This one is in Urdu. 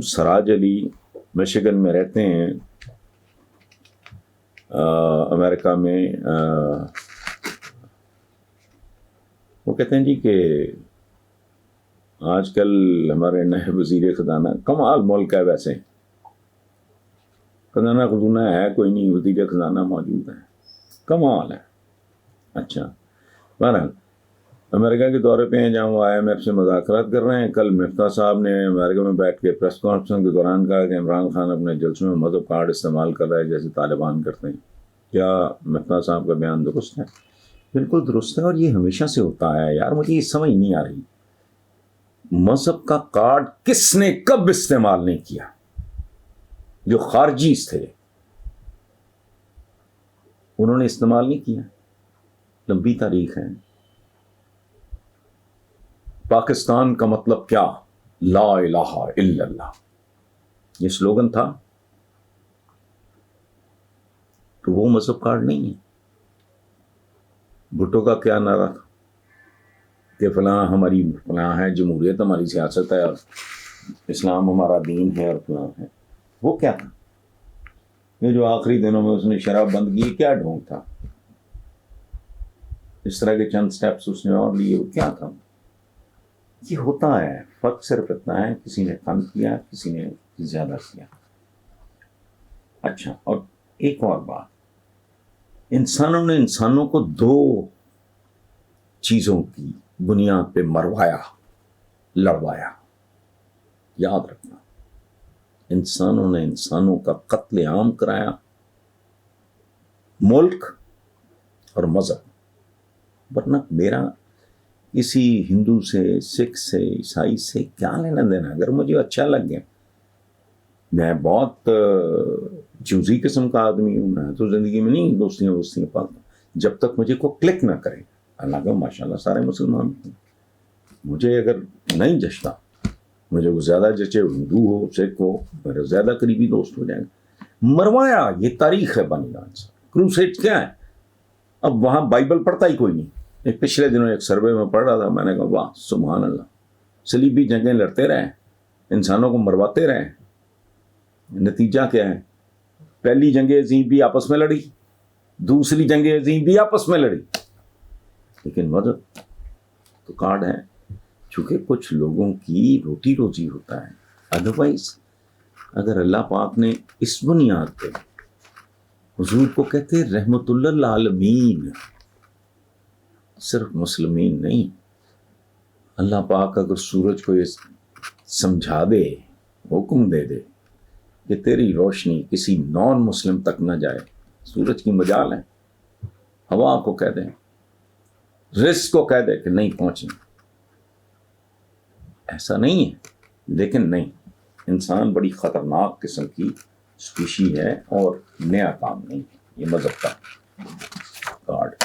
سراج علی مشیگن میں رہتے ہیں، امریکہ میں۔ وہ کہتے ہیں جی کہ آج کل ہمارے نئے وزیر خزانہ، کمال ملک ہے ویسے، خزانہ خزونہ ہے کوئی نہیں، وزیر خزانہ موجود ہے، کمال ہے۔ اچھا، بہرحال امریکہ کے دورے پہ ہیں جہاں وہ آئی ایم ایف سے مذاکرات کر رہے ہیں۔ کل مفتاح صاحب نے امریکہ میں بیٹھ کے پریس کانفرنس کے دوران کہا کہ عمران خان اپنے جلسوں میں مذہب کارڈ استعمال کر رہا ہے جیسے طالبان کرتے ہیں۔ کیا مفتاح صاحب کا بیان درست ہے؟ بالکل درست ہے، اور یہ ہمیشہ سے ہوتا ہے یار، مجھے یہ سمجھ نہیں آ رہی مذہب کا کارڈ کس نے کب استعمال نہیں کیا؟ جو خارجیز تھے انہوں نے استعمال نہیں کیا، لمبی تاریخ ہے۔ پاکستان کا مطلب کیا؟ لا الہ الا اللہ، یہ سلوگن تھا، تو وہ مذہب کارڈ نہیں ہے۔ بھٹو کا کیا نعرہ تھا کہ فلاں ہماری فلاں ہے، جمہوریت ہماری سیاست ہے، اور اسلام ہمارا دین ہے، اور فلاں ہے، وہ کیا تھا؟ یہ جو آخری دنوں میں اس نے شراب بند کی، کیا ڈھونگ تھا؟ اس طرح کے چند سٹیپس اس نے اور لیے، وہ کیا تھا؟ یہ ہوتا ہے، فرق صرف اتنا ہے کسی نے کم کیا، کسی نے زیادہ کیا۔ اچھا، اور ایک اور بات، انسانوں نے انسانوں کو دو چیزوں کی بنیاد پہ مروایا، لڑوایا، یاد رکھنا، انسانوں نے انسانوں کا قتل عام کرایا، ملک اور مذہب۔ ورنہ میرا کسی ہندو سے، سکھ سے، عیسائی سے کیا لینا دینا؟ اگر مجھے اچھا لگ گیا، میں بہت چوزی قسم کا آدمی ہوں، میں تو زندگی میں نہیں دوستیاں پالتا جب تک مجھے کو کلک نہ کرے۔ اللہ کا ماشاءاللہ سارے مسلمان ہیں، مجھے اگر نہیں جچتا، مجھے وہ زیادہ جچے، ہندو ہو، سکھ ہو، میرے زیادہ قریبی دوست ہو جائیں، مروایا۔ یہ تاریخ ہے بنی گان سے۔ کروسیڈ کیا ہے؟ اب وہاں بائبل پڑھتا ہی کوئی نہیں۔ ایک پچھلے دنوں ایک سروے میں پڑھ رہا تھا، میں نے کہا واہ سبحان اللہ، صلیبی جنگیں لڑتے رہے، انسانوں کو مرواتے رہے، نتیجہ کیا ہے؟ پہلی جنگ عظیم بھی آپس میں لڑی، دوسری جنگ عظیم بھی آپس میں لڑی، لیکن مذہب تو کارڈ ہے، چونکہ کچھ لوگوں کی روٹی روزی ہوتا ہے۔ ادروائز اگر اللہ پاک نے اس بنیاد پہ حضور کو کہتے رحمت اللہ للعالمین، صرف مسلمین نہیں، اللہ پاک اگر سورج کو یہ سمجھا دے، حکم دے دے کہ تیری روشنی کسی نان مسلم تک نہ جائے، سورج کی مجال ہے، ہوا کو کہہ دیں، رزق کو کہہ دے کہ نہیں پہنچیں، ایسا نہیں ہے۔ لیکن نہیں، انسان بڑی خطرناک قسم کی اسپیشی ہے، اور نیا کام نہیں ہے یہ مذہب کا کارڈ۔